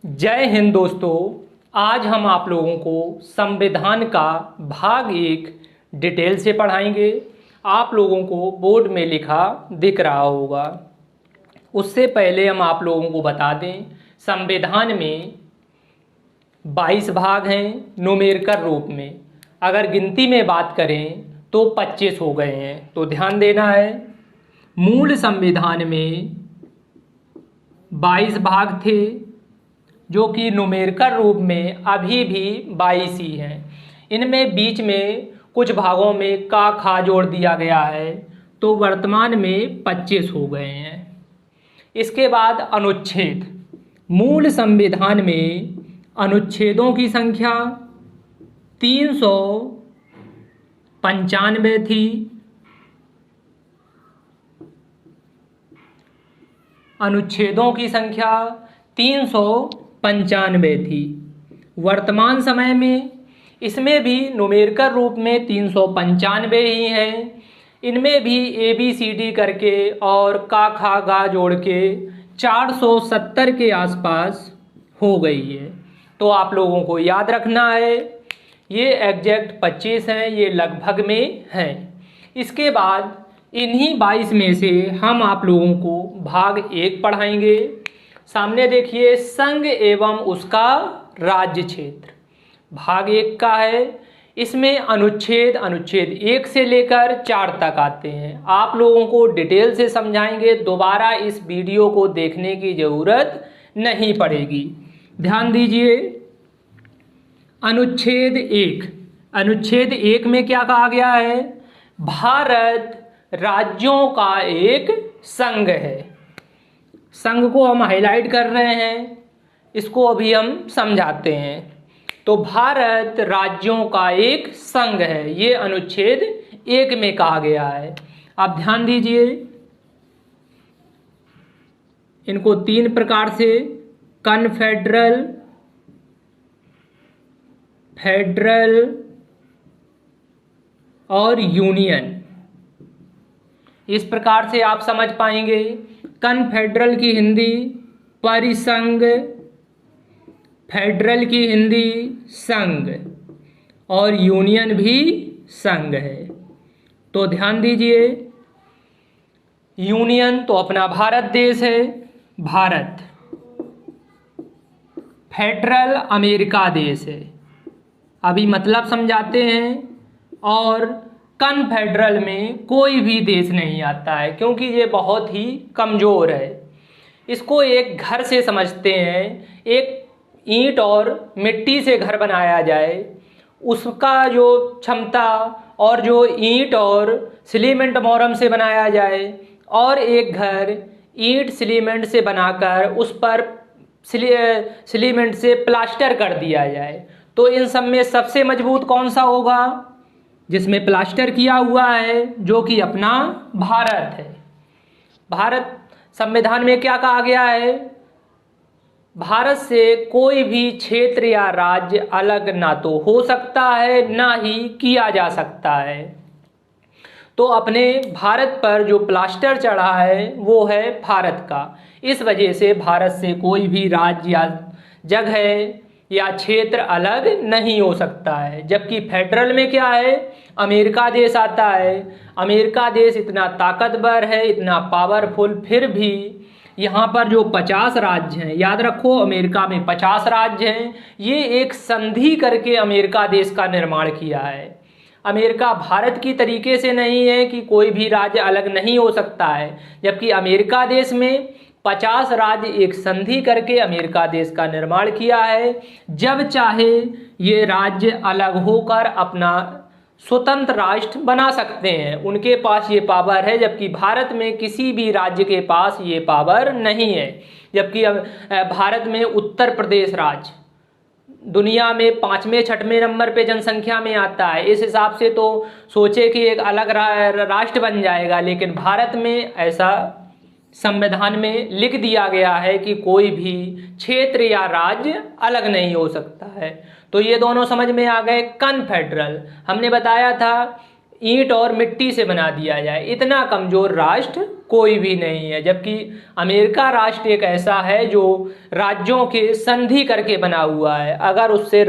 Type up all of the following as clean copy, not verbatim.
जय हिंद दोस्तों। आज हम आप लोगों को संविधान का भाग 1 डिटेल से पढ़ाएंगे। आप लोगों को बोर्ड में लिखा दिख रहा होगा। उससे पहले हम आप लोगों को बता दें, संविधान में 22 भाग हैं न्यूमेरिकल रूप में। अगर गिनती में बात करें तो 25 हो गए हैं, तो ध्यान देना है। मूल संविधान में 22 भाग थे, जो कि न्यूमेरिकल रूप में अभी भी 22 ही हैं। इनमें बीच में कुछ भागों में का खा जोड़ दिया गया है, तो वर्तमान में 25 हो गए हैं। इसके बाद अनुच्छेद। मूल संविधान में अनुच्छेदों की संख्या 395 थी। अनुच्छेदों की संख्या 395 थी। वर्तमान समय में इसमें भी न्यूमेरिकल रूप में 395 ही हैं। इनमें भी ABCD करके और का खा गा जोड़ के 470 के आसपास हो गई है। तो आप लोगों को याद रखना है, ये एग्जैक्ट 25 हैं, ये लगभग में हैं। इसके बाद इन्हीं 22 में से हम आप लोगों को भाग 1 पढ़ाएंगे। सामने देखिए, संघ एवं उसका राज्य क्षेत्र भाग 1 का है। इसमें अनुच्छेद 1 से लेकर 4 तक आते हैं। आप लोगों को डिटेल से समझाएंगे, दोबारा इस वीडियो को देखने की ज़रूरत नहीं पड़ेगी। ध्यान दीजिए, अनुच्छेद 1। अनुच्छेद 1 में क्या कहा गया है? भारत राज्यों का एक संघ है। संघ को हम हाईलाइट कर रहे हैं, इसको अभी हम समझाते हैं। तो भारत राज्यों का एक संघ है, ये अनुच्छेद 1 में कहा गया है। आप ध्यान दीजिए, इनको 3 प्रकार से कन्फेडरल, फेडरल और यूनियन, इस प्रकार से आप समझ पाएंगे। कन्फेडरल की हिंदी परिसंघ, फेडरल की हिंदी संघ और यूनियन भी संघ है। तो ध्यान दीजिए, यूनियन तो अपना भारत देश है, भारत। फेडरल अमेरिका देश है, अभी मतलब समझाते हैं। और कन्फेडरल में कोई भी देश नहीं आता है, क्योंकि ये बहुत ही कमज़ोर है। इसको एक घर से समझते हैं। एक ईंट और मिट्टी से घर बनाया जाए, उसका जो क्षमता, और जो ईंट और सीमेंट मोरम से बनाया जाए, और एक घर ईंट सीमेंट से बनाकर उस पर सीमेंट से प्लास्टर कर दिया जाए, तो इन सब में सबसे मजबूत कौन सा होगा? जिसमें प्लास्टर किया हुआ है, जो कि अपना भारत है। भारत संविधान में क्या कहा गया है? भारत से कोई भी क्षेत्र या राज्य अलग ना तो हो सकता है, ना ही किया जा सकता है। तो अपने भारत पर जो प्लास्टर चढ़ा है वो है भारत का। इस वजह से भारत से कोई भी राज्य या जगह या क्षेत्र अलग नहीं हो सकता है। जबकि फेडरल में क्या है? अमेरिका देश आता है। अमेरिका देश इतना ताकतवर है, इतना पावरफुल, फिर भी यहाँ पर जो 50 राज्य हैं, याद रखो अमेरिका में 50 राज्य हैं। ये एक संधि करके अमेरिका देश का निर्माण किया है। अमेरिका भारत की तरीके से नहीं है कि कोई भी राज्य अलग नहीं हो सकता है, जबकि अमेरिका देश में 50 राज्य एक संधि करके अमेरिका देश का निर्माण किया है। जब चाहे ये राज्य अलग होकर अपना स्वतंत्र राष्ट्र बना सकते हैं, उनके पास ये पावर है। जबकि भारत में किसी भी राज्य के पास ये पावर नहीं है। जबकि भारत में उत्तर प्रदेश राज्य दुनिया में 5वें 6वें नंबर पे जनसंख्या में आता है। इस हिसाब से तो सोचे कि एक अलग राष्ट्र बन जाएगा, लेकिन भारत में ऐसा संविधान में लिख दिया गया है कि कोई भी क्षेत्र या राज्य अलग नहीं हो सकता है। तो ये दोनों समझ में आ गए। कन्फेडरल हमने बताया था ईंट और मिट्टी से बना दिया जाए, इतना कमज़ोर राष्ट्र कोई भी नहीं है। जबकि अमेरिका राष्ट्र एक ऐसा है जो राज्यों के संधि करके बना हुआ है, अगर उससे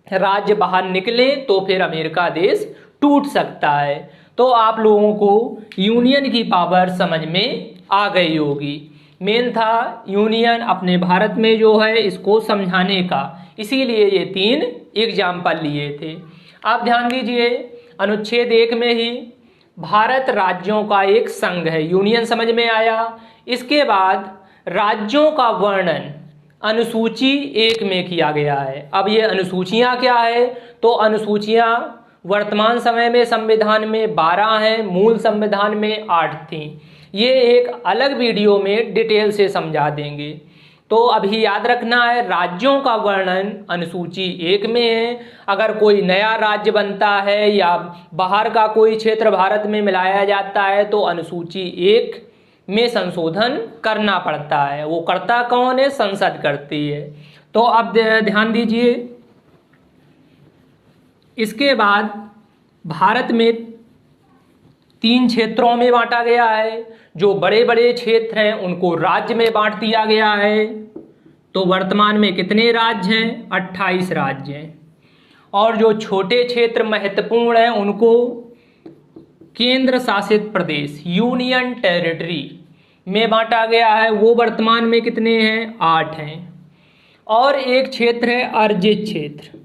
राज्य बाहर निकले तो फिर अमेरिका देश टूट सकता है। तो आप लोगों को यूनियन की पावर समझ में आ गई होगी। मेन था यूनियन अपने भारत में जो है इसको समझाने का, इसीलिए ये 3 एग्जाम्पल लिए थे। आप ध्यान दीजिए, अनुच्छेद 1 में ही भारत राज्यों का एक संघ है, यूनियन समझ में आया। इसके बाद राज्यों का वर्णन अनुसूची 1 में किया गया है। अब ये अनुसूचियां क्या है, तो अनुसूचियां वर्तमान समय में संविधान में 12 हैं, मूल संविधान में 8 थीं। ये एक अलग वीडियो में डिटेल से समझा देंगे। तो अभी याद रखना है, राज्यों का वर्णन अनुसूची 1 में है। अगर कोई नया राज्य बनता है या बाहर का कोई क्षेत्र भारत में मिलाया जाता है तो अनुसूची 1 में संशोधन करना पड़ता है। वो करता कौन है, संसद करती है। तो अब ध्यान दीजिए, इसके बाद भारत में 3 क्षेत्रों में बांटा गया है। जो बड़े बड़े क्षेत्र हैं उनको राज्य में बांट दिया गया है। तो वर्तमान में कितने राज्य हैं, 28 राज्य हैं। और जो छोटे क्षेत्र महत्वपूर्ण हैं उनको केंद्र शासित प्रदेश यूनियन टेरिटरी में बांटा गया है। वो वर्तमान में कितने हैं, 8 हैं। और एक क्षेत्र है अर्जित क्षेत्र।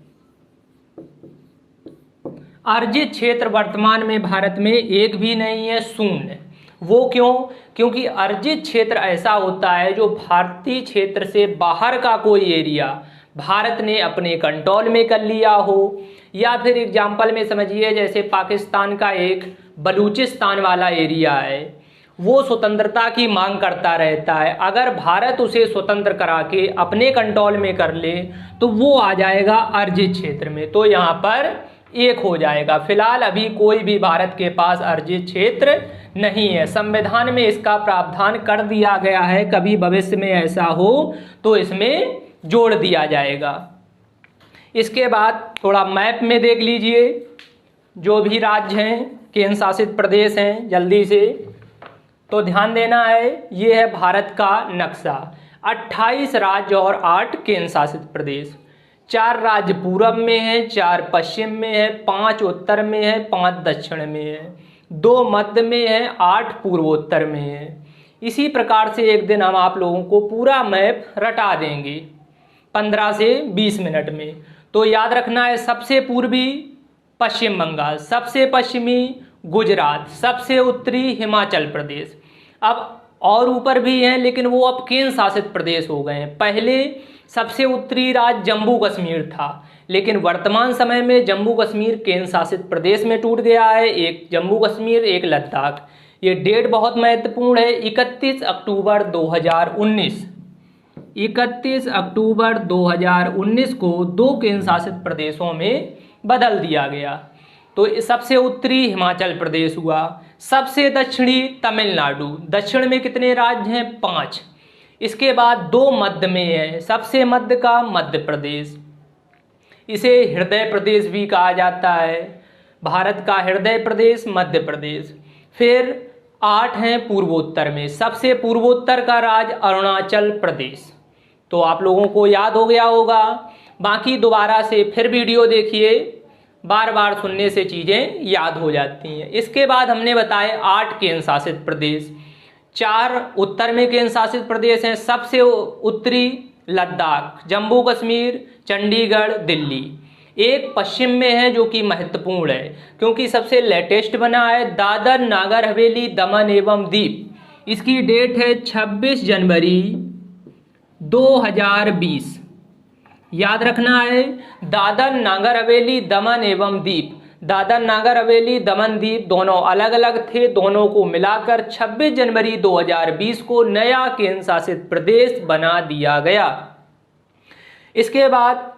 अर्जित क्षेत्र वर्तमान में भारत में एक भी नहीं है, शून्य। वो क्यों, क्योंकि अर्जित क्षेत्र ऐसा होता है जो भारतीय क्षेत्र से बाहर का कोई एरिया भारत ने अपने कंट्रोल में कर लिया हो, या फिर एग्जाम्पल में समझिए जैसे पाकिस्तान का एक बलूचिस्तान वाला एरिया है, वो स्वतंत्रता की मांग करता रहता है। अगर भारत उसे स्वतंत्र करा के अपने कंट्रोल में कर ले तो वो आ जाएगा अर्जित क्षेत्र में। तो यहाँ पर एक हो जाएगा। फिलहाल अभी कोई भी भारत के पास अर्जित क्षेत्र नहीं है। संविधान में इसका प्रावधान कर दिया गया है, कभी भविष्य में ऐसा हो तो इसमें जोड़ दिया जाएगा। इसके बाद थोड़ा मैप में देख लीजिए, जो भी राज्य हैं, केंद्र शासित प्रदेश हैं, जल्दी से तो ध्यान देना है। ये है भारत का नक्शा, 28 राज्य और 8 केंद्र शासित प्रदेश। 4 राज्य पूरब में है, 4 पश्चिम में है, 5 उत्तर में है, 5 दक्षिण में है, 2 मध्य में है, 8 पूर्वोत्तर में है। इसी प्रकार से एक दिन हम आप लोगों को पूरा मैप रटा देंगे 15 से 20 मिनट में। तो याद रखना है, सबसे पूर्वी पश्चिम बंगाल, सबसे पश्चिमी गुजरात, सबसे उत्तरी हिमाचल प्रदेश। अब और ऊपर भी हैं लेकिन वो अब केंद्र शासित प्रदेश हो गए हैं। पहले सबसे उत्तरी राज्य जम्मू कश्मीर था, लेकिन वर्तमान समय में जम्मू कश्मीर केंद्र शासित प्रदेश में टूट गया है। एक जम्मू कश्मीर, एक लद्दाख। ये डेट बहुत महत्वपूर्ण है, 31 अक्टूबर 2019। 31 अक्टूबर 2019 को 2 केंद्र शासित प्रदेशों में बदल दिया गया। तो सबसे उत्तरी हिमाचल प्रदेश हुआ, सबसे दक्षिणी तमिलनाडु। दक्षिण में कितने राज्य हैं, 5। इसके बाद 2 मध्य में है, सबसे मध्य का मध्य प्रदेश, इसे हृदय प्रदेश भी कहा जाता है। भारत का हृदय प्रदेश मध्य प्रदेश। फिर 8 हैं पूर्वोत्तर में, सबसे पूर्वोत्तर का राज्य अरुणाचल प्रदेश। तो आप लोगों को याद हो गया होगा। बाकी दोबारा से फिर वीडियो देखिए, बार बार सुनने से चीज़ें याद हो जाती हैं। इसके बाद हमने बताए 8 केंद्र शासित प्रदेश। 4 उत्तर में केंद्र शासित प्रदेश हैं, सबसे उत्तरी लद्दाख, जम्मू कश्मीर, चंडीगढ़, दिल्ली। एक पश्चिम में है जो कि महत्वपूर्ण है क्योंकि सबसे लेटेस्ट बना है, दादर नागर हवेली दमन एवं दीप। इसकी डेट है 26 जनवरी 2020। याद रखना है, दादर नागर हवेली दमन एवं दीप। दादर नागर हवेली दमन दीप दोनों अलग अलग थे, दोनों को मिलाकर 26 जनवरी 2020 को नया केंद्र शासित प्रदेश बना दिया गया। इसके बाद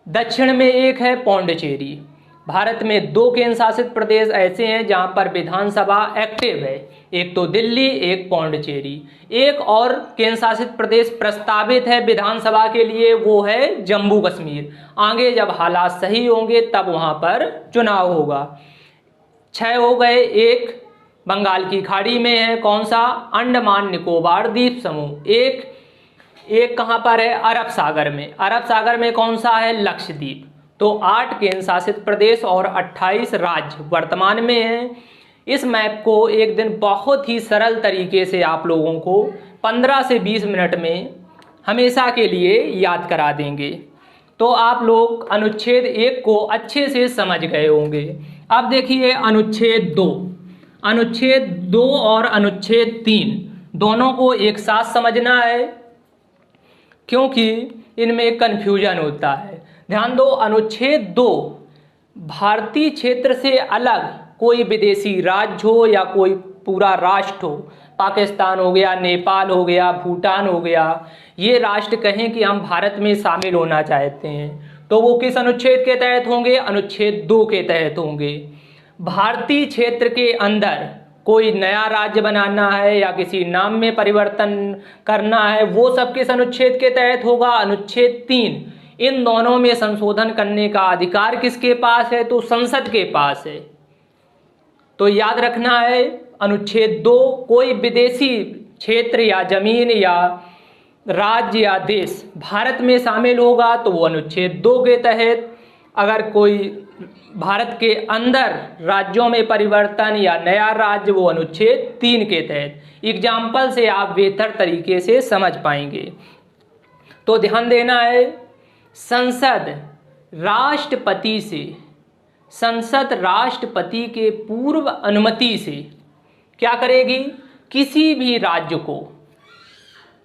दक्षिण में एक है पौंडीचेरी। भारत में 2 केंद्र शासित प्रदेश ऐसे हैं जहां पर विधानसभा एक्टिव है, एक तो दिल्ली, एक पौंडीचेरी। एक और केंद्र शासित प्रदेश प्रस्तावित है विधानसभा के लिए, वो है जम्मू कश्मीर। आगे जब हालात सही होंगे तब वहां पर चुनाव होगा। 6 हो गए, एक बंगाल की खाड़ी में है, कौन सा, अंडमान निकोबार द्वीप समूह। एक कहाँ पर है, अरब सागर में, अरब सागर में कौन सा है, लक्षद्वीप। तो 8 केंद्र शासित प्रदेश और 28 राज्य वर्तमान में हैं। इस मैप को एक दिन बहुत ही सरल तरीके से आप लोगों को 15 से 20 मिनट में हमेशा के लिए याद करा देंगे। तो आप लोग अनुच्छेद 1 को अच्छे से समझ गए होंगे। अब देखिए अनुच्छेद 2, अनुच्छेद 2 और अनुच्छेद 3 दोनों को एक साथ समझना है, क्योंकि इनमें कन्फ्यूजन होता है। ध्यान दो, अनुच्छेद 2 भारतीय क्षेत्र से अलग कोई विदेशी राज्य हो या कोई पूरा राष्ट्र हो, पाकिस्तान हो गया, नेपाल हो गया, भूटान हो गया, ये राष्ट्र कहें कि हम भारत में शामिल होना चाहते हैं, तो वो किस अनुच्छेद के तहत होंगे, अनुच्छेद 2 के तहत होंगे। भारतीय क्षेत्र के अंदर कोई नया राज्य बनाना है या किसी नाम में परिवर्तन करना है, वो सब किस अनुच्छेद के तहत होगा, अनुच्छेद 3। इन दोनों में संशोधन करने का अधिकार किसके पास है, तो संसद के पास है। तो याद रखना है, अनुच्छेद 2 कोई विदेशी क्षेत्र या जमीन या राज्य या देश भारत में शामिल होगा तो वो अनुच्छेद 2 के तहत, अगर कोई भारत के अंदर राज्यों में परिवर्तन या नया राज्य, वो अनुच्छेद 3 के तहत। एग्जाम्पल से आप बेहतर तरीके से समझ पाएंगे। तो ध्यान देना है, संसद राष्ट्रपति के पूर्व अनुमति से क्या करेगी, किसी भी राज्य को,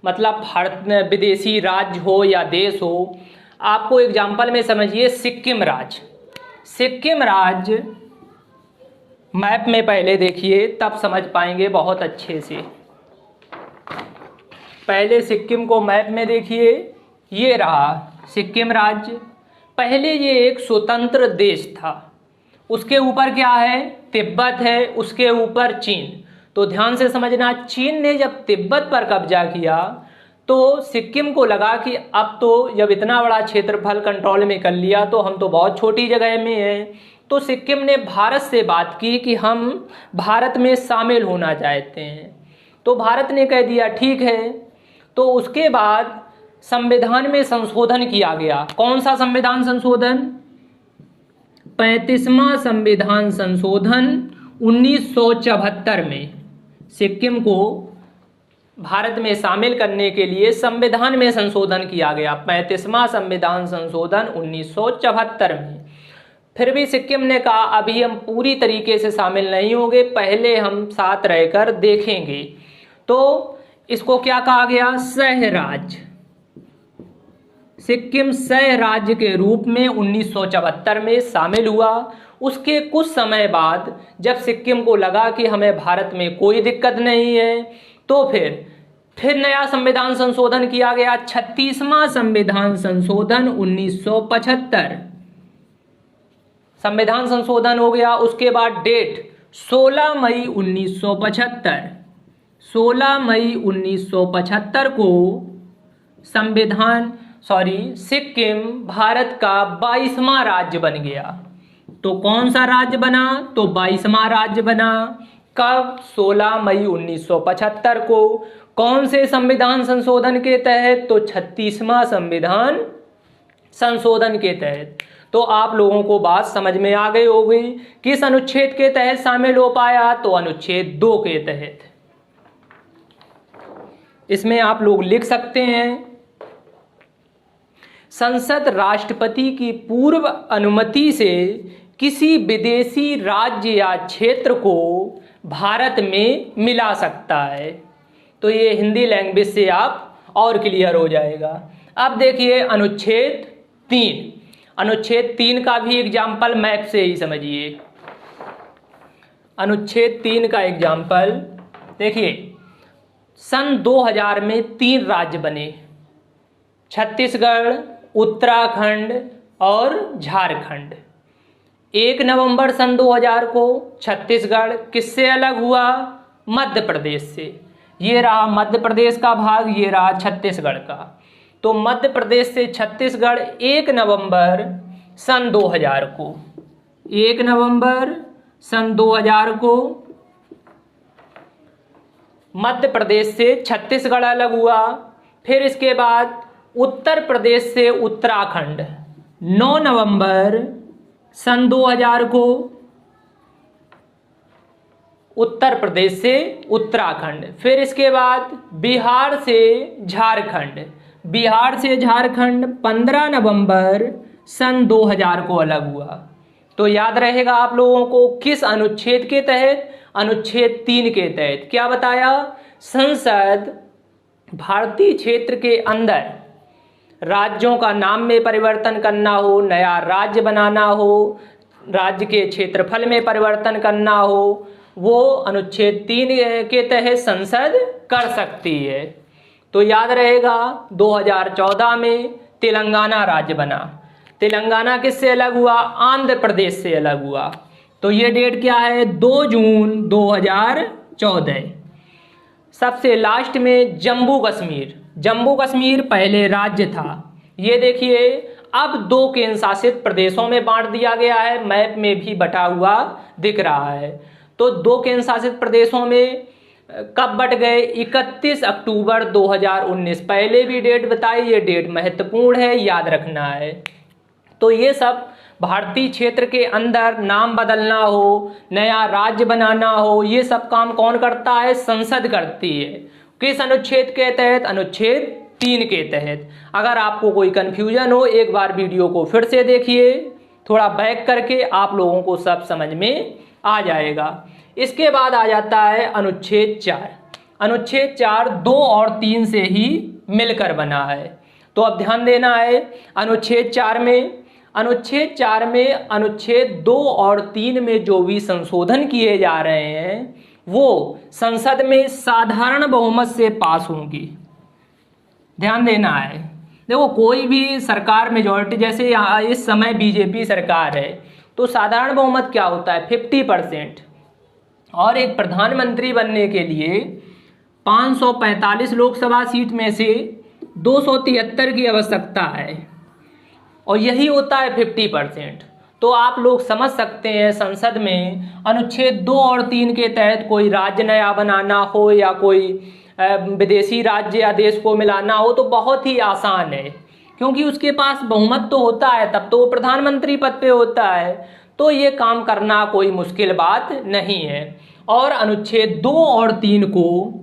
मतलब भारत में विदेशी राज्य हो या देश हो, आपको एग्जाम्पल में समझिए सिक्किम राज्य मैप में पहले देखिए, तब समझ पाएंगे बहुत अच्छे से। पहले सिक्किम को मैप में देखिए, ये रहा सिक्किम राज्य। पहले ये एक स्वतंत्र देश था, उसके ऊपर क्या है, तिब्बत है, उसके ऊपर चीन। तो ध्यान से समझना, चीन ने जब तिब्बत पर कब्जा किया तो सिक्किम को लगा कि अब तो जब इतना बड़ा क्षेत्रफल कंट्रोल में कर लिया तो हम तो बहुत छोटी जगह में हैं। तो सिक्किम ने भारत से बात की कि हम भारत में शामिल होना चाहते हैं। तो भारत ने कह दिया ठीक है। तो उसके बाद संविधान में संशोधन किया गया। कौन सा संविधान संशोधन, 35वां संविधान संशोधन 1974 में सिक्किम को भारत में शामिल करने के लिए संविधान में संशोधन किया गया। 35वां संविधान संशोधन 1974 में। फिर भी सिक्किम ने कहा अभी हम पूरी तरीके से शामिल नहीं होंगे, पहले हम साथ रहकर देखेंगे। तो इसको क्या कहा गया, सह राज्य। सिक्किम सह राज्य के रूप में 1974 में शामिल हुआ। उसके कुछ समय बाद जब सिक्किम को लगा कि हमें भारत में कोई दिक्कत नहीं है, तो फिर नया संविधान संशोधन किया गया, 36वां संविधान संशोधन 1975 संविधान संशोधन हो गया। उसके बाद डेट 16 मई 1975, 16 मई 1975 को सिक्किम भारत का 22वां राज्य बन गया। तो कौन सा राज्य बना, तो 22वां राज्य बना। कब, 16 मई 1975 को। कौन से संविधान संशोधन के तहत, तो 36वां संविधान संशोधन के तहत। तो आप लोगों को बात समझ में आ गई होगी, किस अनुच्छेद के तहत शामिल हो पाया, तो अनुच्छेद 2 के तहत। इसमें आप लोग लिख सकते हैं, संसद राष्ट्रपति की पूर्व अनुमति से किसी विदेशी राज्य या क्षेत्र को भारत में मिला सकता है। तो ये हिंदी लैंग्वेज से आप और क्लियर हो जाएगा। अब देखिए अनुच्छेद 3। अनुच्छेद 3 का भी एग्जाम्पल मैप से ही समझिए। अनुच्छेद 3 का एग्जाम्पल देखिए, सन 2000 में 3 राज्य बने, छत्तीसगढ़, उत्तराखंड और झारखंड। 1 नवंबर सन 2000 को छत्तीसगढ़ किससे अलग हुआ, मध्य प्रदेश से। ये रहा मध्य प्रदेश का भाग, ये रहा छत्तीसगढ़ का। तो मध्य प्रदेश से छत्तीसगढ़ 1 नवंबर सन 2000 को, 1 नवंबर सन 2000 को। मध्य प्रदेश से छत्तीसगढ़ अलग हुआ। फिर इसके बाद उत्तर प्रदेश से उत्तराखंड 9 नवंबर सन 2000 को। उत्तर प्रदेश से उत्तराखंड। फिर इसके बाद बिहार से झारखंड। बिहार से झारखंड 15 नवंबर सन 2000 को अलग हुआ। तो याद रहेगा आप लोगों को किस अनुच्छेद के तहत? अनुच्छेद 3 के तहत। क्या बताया? संसद भारतीय क्षेत्र के अंदर राज्यों का नाम में परिवर्तन करना हो, नया राज्य बनाना हो, राज्य के क्षेत्रफल में परिवर्तन करना हो, वो अनुच्छेद 3 के तहत संसद कर सकती है। तो याद रहेगा 2014 में तेलंगाना राज्य बना। तेलंगाना किससे अलग हुआ? आंध्र प्रदेश से अलग हुआ। तो ये डेट क्या है? 2 जून 2014। सबसे लास्ट में जम्मू कश्मीर। जम्मू कश्मीर पहले राज्य था। ये देखिए अब 2 केंद्र शासित प्रदेशों में बांट दिया गया है। मैप में भी बटा हुआ दिख रहा है। तो 2 केंद्र शासित प्रदेशों में कब बट गए? 31 अक्टूबर 2019। पहले भी डेट बताई, ये डेट महत्वपूर्ण है, याद रखना है। तो ये सब भारतीय क्षेत्र के अंदर नाम बदलना हो, नया राज्य बनाना हो, ये सब काम कौन करता है? संसद करती है। किस अनुच्छेद के तहत? अनुच्छेद 3 के तहत। अगर आपको कोई कंफ्यूजन हो एक बार वीडियो को फिर से देखिए, थोड़ा बैक करके, आप लोगों को सब समझ में आ जाएगा। इसके बाद आ जाता है अनुच्छेद 4। अनुच्छेद 4 2 और 3 से ही मिलकर बना है। तो अब ध्यान देना है अनुच्छेद 4 में। अनुच्छेद 4 में अनुच्छेद 2 और 3 में जो भी संशोधन किए जा रहे हैं वो संसद में साधारण बहुमत से पास होंगी। ध्यान देना है। देखो कोई भी सरकार मेजॉरिटी, जैसे यहाँ इस समय बीजेपी सरकार है, तो साधारण बहुमत क्या होता है? 50%। और एक प्रधानमंत्री बनने के लिए 545 लोकसभा सीट में से 273 की आवश्यकता है, और यही होता है 50%। तो आप लोग समझ सकते हैं संसद में अनुच्छेद 2 और 3 के तहत कोई राज्य नया बनाना हो या कोई विदेशी राज्य या देश को मिलाना हो तो बहुत ही आसान है, क्योंकि उसके पास बहुमत तो होता है, तब तो वो प्रधानमंत्री पद पे होता है। तो ये काम करना कोई मुश्किल बात नहीं है। और अनुच्छेद 2 और 3 को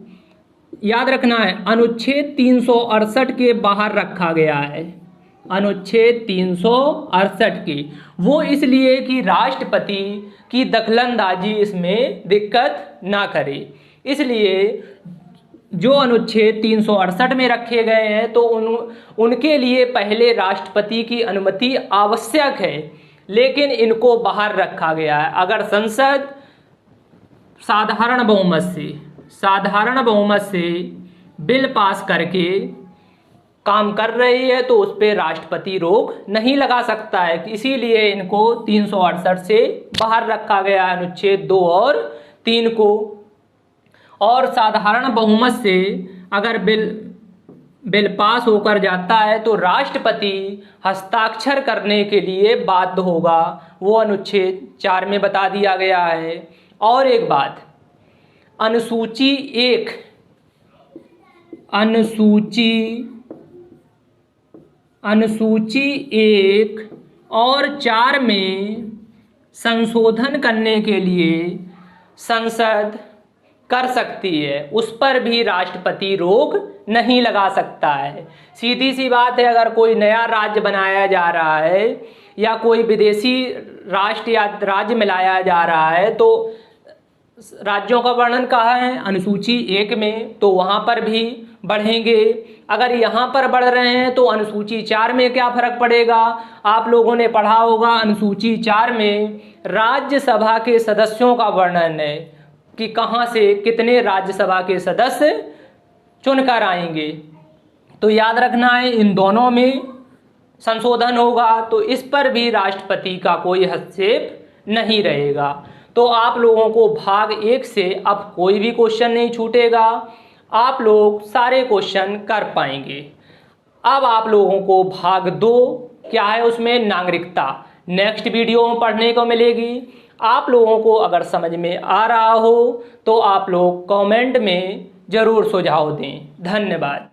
याद रखना है, अनुच्छेद 368 के बाहर रखा गया है। अनुच्छेद 368 की, वो इसलिए कि राष्ट्रपति की दखलंदाजी इसमें दिक्कत ना करे, इसलिए जो अनुच्छेद 368 में रखे गए हैं तो उनके लिए पहले राष्ट्रपति की अनुमति आवश्यक है, लेकिन इनको बाहर रखा गया है। अगर संसद साधारण बहुमत से बिल पास करके काम कर रही है तो उस पर राष्ट्रपति रोक नहीं लगा सकता है, इसीलिए इनको 368 से बाहर रखा गया है, अनुच्छेद 2 और 3 को। और साधारण बहुमत से अगर बिल पास होकर जाता है तो राष्ट्रपति हस्ताक्षर करने के लिए बाध्य होगा, वो अनुच्छेद 4 में बता दिया गया है। और एक बात, अनुसूची 1 और 4 में संशोधन करने के लिए संसद कर सकती है, उस पर भी राष्ट्रपति रोक नहीं लगा सकता है। सीधी सी बात है, अगर कोई नया राज्य बनाया जा रहा है या कोई विदेशी राष्ट्र या राज्य मिलाया जा रहा है तो राज्यों का वर्णन कहाँ है? अनुसूची 1 में, तो वहाँ पर भी बढ़ेंगे। अगर यहाँ पर बढ़ रहे हैं तो अनुसूची 4 में क्या फर्क पड़ेगा? आप लोगों ने पढ़ा होगा अनुसूची 4 में राज्यसभा के सदस्यों का वर्णन है कि कहाँ से कितने राज्यसभा के सदस्य चुनकर आएंगे। तो याद रखना है इन दोनों में संशोधन होगा, तो इस पर भी राष्ट्रपति का कोई हस्तक्षेप नहीं रहेगा। तो आप लोगों को भाग 1 से अब कोई भी क्वेश्चन नहीं छूटेगा, आप लोग सारे क्वेश्चन कर पाएंगे। अब आप लोगों को भाग 2 क्या है, उसमें नागरिकता नेक्स्ट वीडियो में पढ़ने को मिलेगी। आप लोगों को अगर समझ में आ रहा हो तो आप लोग कमेंट में ज़रूर सुझाव दें। धन्यवाद।